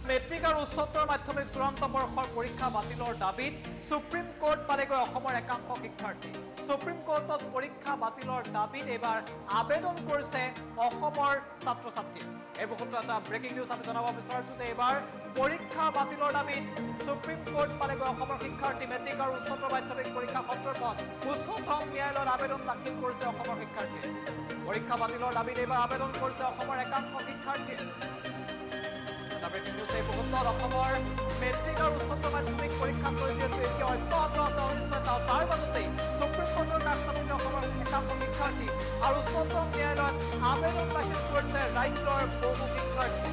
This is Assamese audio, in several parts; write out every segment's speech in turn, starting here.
মেট্ৰিক আৰু উচ্চতৰ মাধ্যমিক চূড়ান্ত বৰ্ষৰ পৰীক্ষা বাতিলৰ দাবীত সুপ্ৰিম কোৰ্ট পালেগৈ অসমৰ একাংশ শিক্ষাৰ্থী। সুপ্ৰিম কোৰ্টত পৰীক্ষা বাতিলৰ দাবীত এবাৰ আবেদন কৰিছে অসমৰ ছাত্ৰ-ছাত্ৰী। এই মুহূৰ্তত এটা ব্ৰেকিং নিউজ আমি জনাব বিচাৰিছো যে এবাৰ পৰীক্ষা বাতিলৰ দাবীত সুপ্ৰিম কোৰ্ট পালেগৈ অসমৰ শিক্ষাৰ্থী। মেট্ৰিক আৰু উচ্চতৰ মাধ্যমিক পৰীক্ষা সন্দৰ্ভত উচ্চতম ন্যায়ালয়ত আবেদন দাখিল কৰিছে অসমৰ শিক্ষাৰ্থীয়ে। পৰীক্ষা বাতিলৰ দাবীত এবাৰ আবেদন কৰিছে অসমৰ একাংশ শিক্ষাৰ্থীয়ে। ব্ৰেকিং নিউজ এই মুহূৰ্তত অসমৰ মেট্ৰিক আৰু উচ্চতৰ মাধ্যমিক পৰীক্ষা লৈ যিহেতু এতিয়া অব্যাহত আছে অনিশ্চয়তা, তাৰ মাজতেই সুপ্ৰিম কোৰ্টৰ কাষ চাপিছে অসমৰ একাংশ শিক্ষাৰ্থী আৰু উচ্চতম ন্যায়ালয়ত আবেদন দাখিল কৰিছে ৰাজ্যৰ বহু শিক্ষাৰ্থী।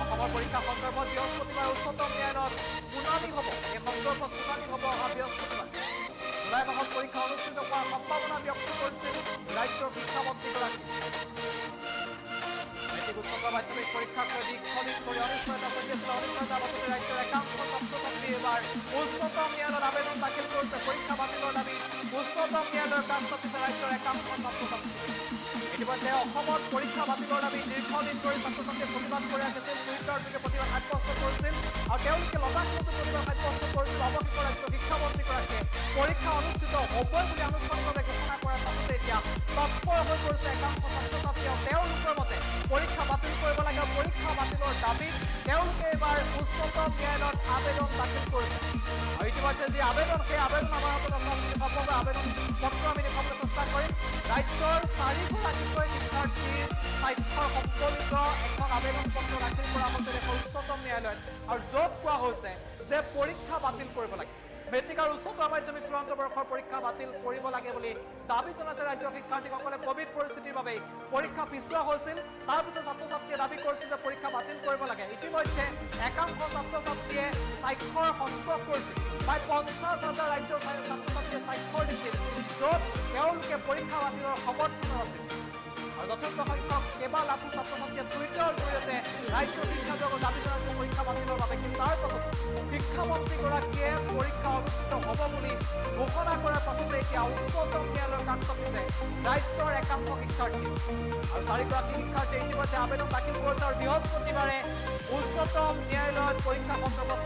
অসমৰ পৰীক্ষা সন্দৰ্ভত বৃহস্পতিবাৰে উচ্চতম ন্যায়ালয়ত শুনানি হ'ব। এই সন্দৰ্ভত শুনানি হ'ব অহা বৃহস্পতিবাৰে। জুলাই মাহত পৰীক্ষা অনুষ্ঠিত কৰাৰ সম্ভাৱনা ব্যক্ত কৰিছিল ৰাজ্যৰ শিক্ষামন্ত্ৰীগৰাকীয়ে। মেট্ৰিক উচ্চতৰ মাধ্যমিক পৰীক্ষাক লৈ দীৰ্ঘদিন ধৰি অনিশ্চয়তা চলি আছিল। অনিশ্চয়তাৰ মাজতে ৰাজ্যৰ একাংশ ছাত্ৰ-ছাত্ৰী এবাৰ উচ্চতম ন্যায়ালয়ত আবেদন দাখিল কৰিছে পৰীক্ষা বাতিলৰ দাবীত। উচ্চতম ন্যায়ালয়ৰ কাষ চাপিছে ৰাজ্যৰ একাংশ ছাত্ৰ-ছাত্ৰী। ইতিমধ্যে অসমত পৰীক্ষা বাতিলৰ দাবী দীৰ্ঘদিন ধৰি ছাত্ৰ-ছাত্ৰীয়ে প্ৰতিবাদ কৰি আহিছিল। টুইটাৰ যোগে প্ৰতিবাদ সাব্যস্ত কৰিছিল আৰু তেওঁলোকে লতাশলতো প্ৰতিবাদ সাব্যস্ত কৰিছিল। অৱশেষত ৰাজ্যৰ শিক্ষামন্ত্ৰীগৰাকীয়ে পৰীক্ষা অনুষ্ঠিত হ'বই বুলি আনুষ্ঠানিকভাৱে ঘোষণা কৰাৰ পাছতে এতিয়া তৎপৰ হৈ পৰিছে একাংশ ছাত্ৰ-ছাত্ৰী। তেওঁলোকৰ মতে পৰীক্ষা বাতিল কৰিব লাগে। পৰীক্ষা বাতিলৰ দাবীত তেওঁলোকে এইবাৰ উচ্চতম ন্যায়ালয়ত আবেদন দাখিল কৰিছে। আৰু ইতিমধ্যে যি আবেদন, সেই আবেদন আমাৰ হাতত আছে। আবেদন পত্ৰ আমি দেখাবলৈ চেষ্টা কৰিম। ৰাজ্যৰ 4গৰাকীকৈ শিক্ষাৰ্থীৰ স্বাক্ষৰ সম্বলিত এখন আবেদন পত্ৰ দাখিল কৰা হৈছে উচ্চতম ন্যায়ালয়ত, আৰু য'ত কোৱা হৈছে যে পৰীক্ষা বাতিল কৰিব লাগে। মেট্ৰিক আৰু উচ্চতৰ মাধ্যমিক চূড়ান্ত বৰ্ষৰ পৰীক্ষা বাতিল কৰিব লাগে বুলি দাবী জনাইছে ৰাজ্যৰ শিক্ষাৰ্থীসকলে। কোভিড পৰিস্থিতিৰ বাবে পৰীক্ষা পিছুৱা হৈছিল। তাৰপিছত ছাত্ৰ-ছাত্ৰীয়ে দাবী কৰিছিল যে পৰীক্ষা বাতিল কৰিব লাগে। ইতিমধ্যে একাংশ ছাত্ৰ-ছাত্ৰীয়ে স্বাক্ষৰ সংগ্ৰহ কৰিছিল। প্ৰায় 50,000 ৰাজ্যৰ ছাত্ৰ-ছাত্ৰীয়ে স্বাক্ষৰ দিছিল, য'ত তেওঁলোকে পৰীক্ষা বাতিলৰ সমৰ্থন আছিল। আৰু যথেষ্ট সংখ্যক কেইবা লাখো ছাত্ৰ-ছাত্ৰীয়ে টুইটাৰৰ জৰিয়তে ৰাজ্যৰ শিক্ষা বিভাগৰ দাবী জনাইছে পৰীক্ষা বাতিলৰ বাবে। কিন্তু তাৰ পাছত শিক্ষামন্ত্ৰীগৰাকীয়ে পৰীক্ষা অনুষ্ঠিত হ'ব বুলি ঘোষণা কৰাৰ পাছতে এতিয়া উচ্চতম ন্যায়ালয়ৰ কাষ চাপিছে ৰাজ্যৰ একাংশ শিক্ষাৰ্থী। আৰু 4গৰাকী শিক্ষাৰ্থীয়ে ইতিমধ্যে আবেদন দাখিল কৰিছে আৰু বৃহস্পতিবাৰে উচ্চতম ন্যায়ালয়ত পৰীক্ষা সন্দৰ্ভত